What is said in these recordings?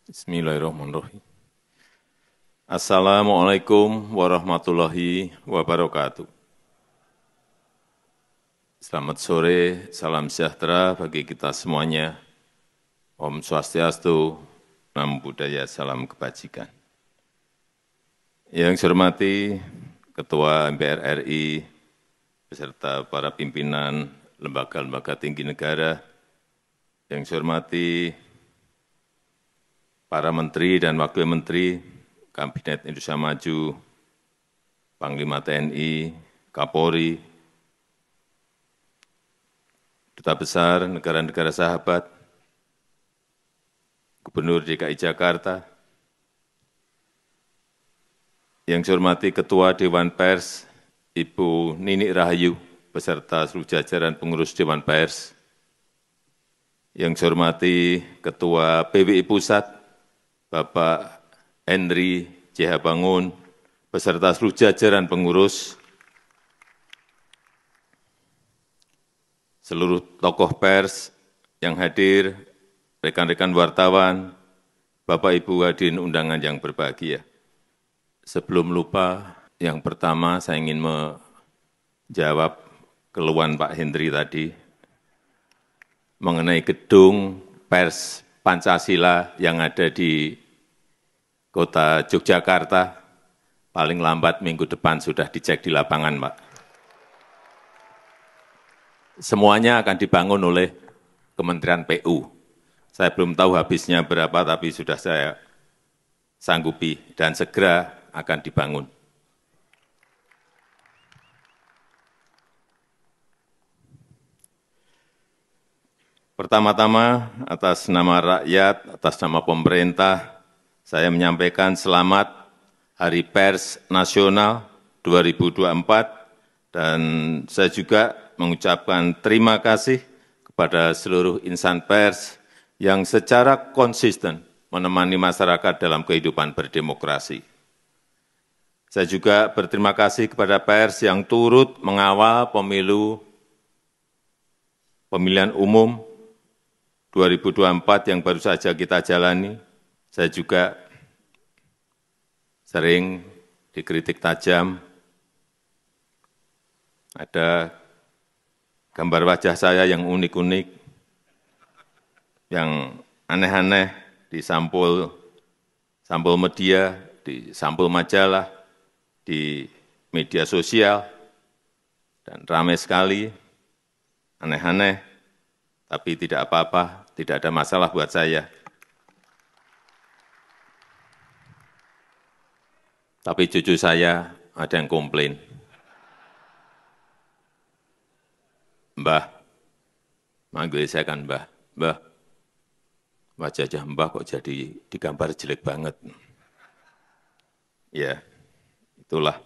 Bismillahirrahmanirrahim. Assalamualaikum warahmatullahi wabarakatuh. Selamat sore, salam sejahtera bagi kita semuanya. Om Swastiastu, Namo Buddhaya, salam kebajikan. Yang saya hormati Ketua MPR RI, beserta para pimpinan lembaga-lembaga tinggi negara, yang saya hormati para menteri dan wakil menteri, Kabinet Indonesia Maju, Panglima TNI, Kapolri, Duta Besar negara-negara sahabat, Gubernur DKI Jakarta, yang saya hormati Ketua Dewan Pers, Ibu Nini Rahayu, beserta seluruh jajaran pengurus Dewan Pers, yang saya hormati Ketua PBI Pusat, Bapak Henry C.H. Bangun, beserta seluruh jajaran pengurus, seluruh tokoh pers yang hadir, rekan-rekan wartawan, Bapak Ibu hadirin undangan yang berbahagia. Sebelum lupa, yang pertama saya ingin menjawab keluhan Pak Henry tadi mengenai gedung pers Pancasila yang ada di Kota Yogyakarta, paling lambat minggu depan sudah dicek di lapangan, Pak. Semuanya akan dibangun oleh Kementerian PU. Saya belum tahu habisnya berapa, tapi sudah saya sanggupi dan segera akan dibangun. Pertama-tama, atas nama rakyat, atas nama pemerintah, saya menyampaikan selamat Hari Pers Nasional 2024 dan saya juga mengucapkan terima kasih kepada seluruh insan pers yang secara konsisten menemani masyarakat dalam kehidupan berdemokrasi. Saya juga berterima kasih kepada pers yang turut mengawal pemilihan umum 2024 yang baru saja kita jalani. Saya juga sering dikritik tajam, ada gambar wajah saya yang unik-unik, yang aneh-aneh di sampul media, di sampul majalah, di media sosial, dan ramai sekali, aneh-aneh, tapi tidak apa-apa, tidak ada masalah buat saya. Tapi cucu saya ada yang komplain. Mbah, manggil saya kan Mbah, Mbah, wajah Mbah kok jadi digambar jelek banget. Ya, itulah.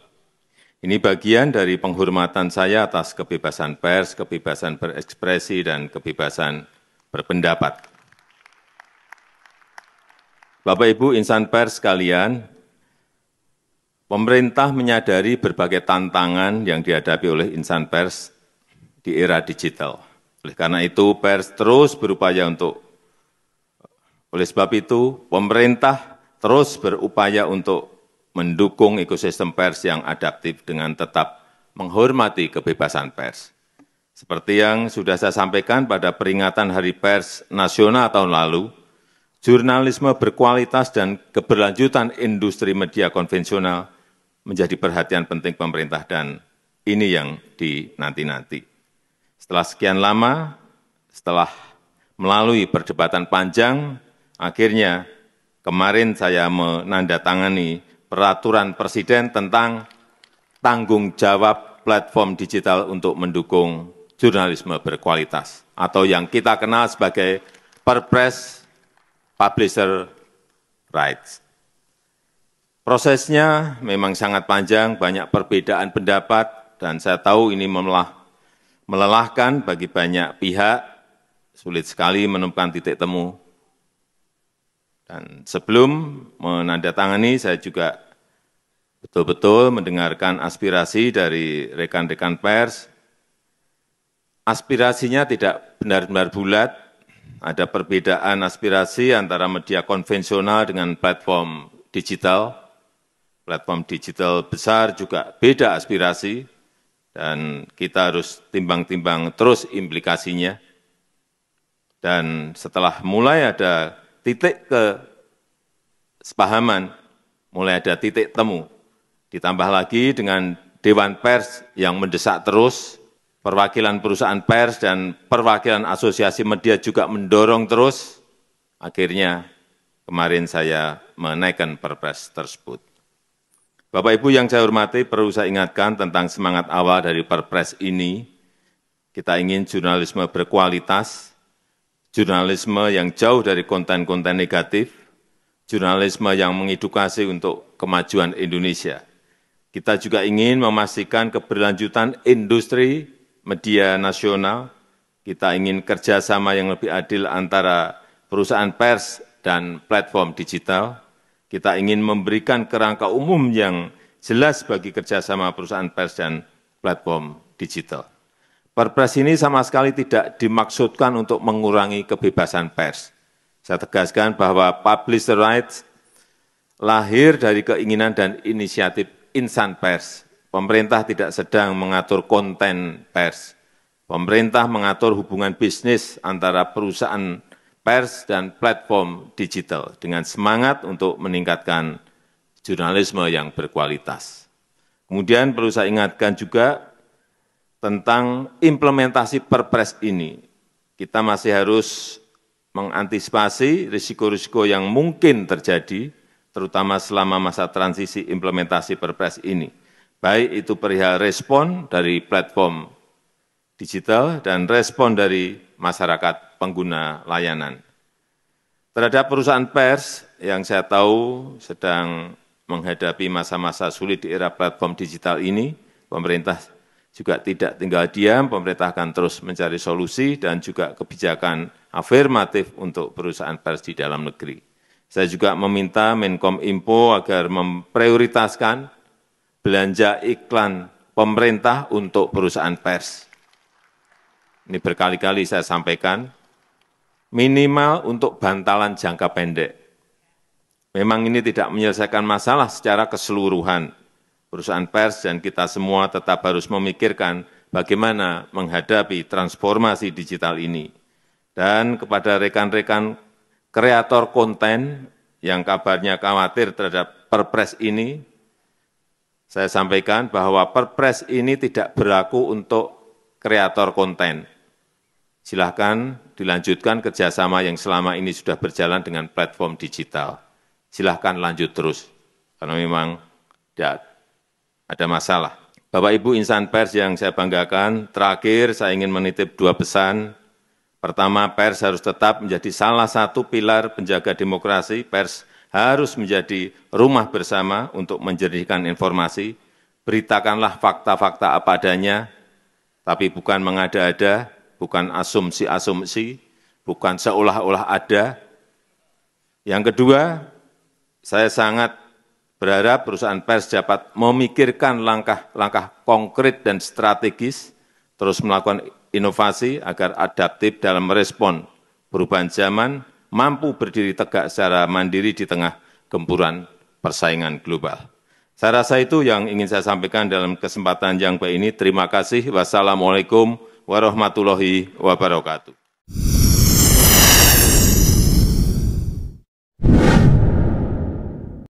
Ini bagian dari penghormatan saya atas kebebasan pers, kebebasan berekspresi, dan kebebasan berpendapat. Bapak Ibu insan pers sekalian, pemerintah menyadari berbagai tantangan yang dihadapi oleh insan pers di era digital. Oleh karena itu, pers terus berupaya oleh sebab itu, pemerintah terus berupaya untuk mendukung ekosistem pers yang adaptif dengan tetap menghormati kebebasan pers. Seperti yang sudah saya sampaikan pada peringatan Hari Pers Nasional tahun lalu, jurnalisme berkualitas dan keberlanjutan industri media konvensional menjadi perhatian penting pemerintah dan ini yang dinanti-nanti. Setelah sekian lama, setelah melalui perdebatan panjang, akhirnya kemarin saya menandatangani peraturan Presiden tentang tanggung jawab platform digital untuk mendukung jurnalisme berkualitas atau yang kita kenal sebagai Perpres Publisher Rights. Prosesnya memang sangat panjang, banyak perbedaan pendapat, dan saya tahu ini melelahkan bagi banyak pihak, sulit sekali menemukan titik temu. Dan sebelum menandatangani, saya juga betul-betul mendengarkan aspirasi dari rekan-rekan pers. Aspirasinya tidak benar-benar bulat, ada perbedaan aspirasi antara media konvensional dengan platform digital. Platform digital besar juga beda aspirasi, dan kita harus timbang-timbang terus implikasinya. Dan setelah mulai ada titik kesepahaman, mulai ada titik temu, ditambah lagi dengan Dewan Pers yang mendesak terus, perwakilan perusahaan pers dan perwakilan asosiasi media juga mendorong terus, akhirnya kemarin saya menaikkan Perpres tersebut. Bapak Ibu yang saya hormati, perlu saya ingatkan tentang semangat awal dari Perpres ini. Kita ingin jurnalisme berkualitas, jurnalisme yang jauh dari konten-konten negatif, jurnalisme yang mengedukasi untuk kemajuan Indonesia. Kita juga ingin memastikan keberlanjutan industri media nasional. Kita ingin kerjasama yang lebih adil antara perusahaan pers dan platform digital. Kita ingin memberikan kerangka umum yang jelas bagi kerjasama perusahaan pers dan platform digital. Perpres ini sama sekali tidak dimaksudkan untuk mengurangi kebebasan pers. Saya tegaskan bahwa publisher rights lahir dari keinginan dan inisiatif insan pers. Pemerintah tidak sedang mengatur konten pers. Pemerintah mengatur hubungan bisnis antara perusahaan pers dan platform digital dengan semangat untuk meningkatkan jurnalisme yang berkualitas. Kemudian perlu saya ingatkan juga tentang implementasi Perpres ini. Kita masih harus mengantisipasi risiko-risiko yang mungkin terjadi, terutama selama masa transisi implementasi Perpres ini. Baik itu perihal respon dari platform digital dan respon dari masyarakat pengguna layanan. Terhadap perusahaan pers yang saya tahu sedang menghadapi masa-masa sulit di era platform digital ini, pemerintah juga tidak tinggal diam, pemerintah akan terus mencari solusi dan juga kebijakan afirmatif untuk perusahaan pers di dalam negeri. Saya juga meminta Menkominfo agar memprioritaskan belanja iklan pemerintah untuk perusahaan pers. Ini berkali-kali saya sampaikan, minimal untuk bantalan jangka pendek. Memang ini tidak menyelesaikan masalah secara keseluruhan. Perusahaan pers dan kita semua tetap harus memikirkan bagaimana menghadapi transformasi digital ini. Dan kepada rekan-rekan kreator konten yang kabarnya khawatir terhadap Perpres ini, saya sampaikan bahwa Perpres ini tidak berlaku untuk kreator konten. Silahkan dilanjutkan kerjasama yang selama ini sudah berjalan dengan platform digital. Silahkan lanjut terus, karena memang tidak ada masalah. Bapak Ibu insan pers yang saya banggakan, terakhir saya ingin menitip dua pesan. Pertama, pers harus tetap menjadi salah satu pilar penjaga demokrasi. Pers harus menjadi rumah bersama untuk menjernihkan informasi. Beritakanlah fakta-fakta apa adanya, tapi bukan mengada-ada, bukan asumsi-asumsi, bukan seolah-olah ada. Yang kedua, saya sangat berharap perusahaan pers dapat memikirkan langkah-langkah konkret dan strategis, terus melakukan inovasi agar adaptif dalam merespon perubahan zaman, mampu berdiri tegak secara mandiri di tengah gempuran persaingan global. Saya rasa itu yang ingin saya sampaikan dalam kesempatan yang baik ini. Terima kasih. Wassalamualaikum warahmatullahi wabarakatuh.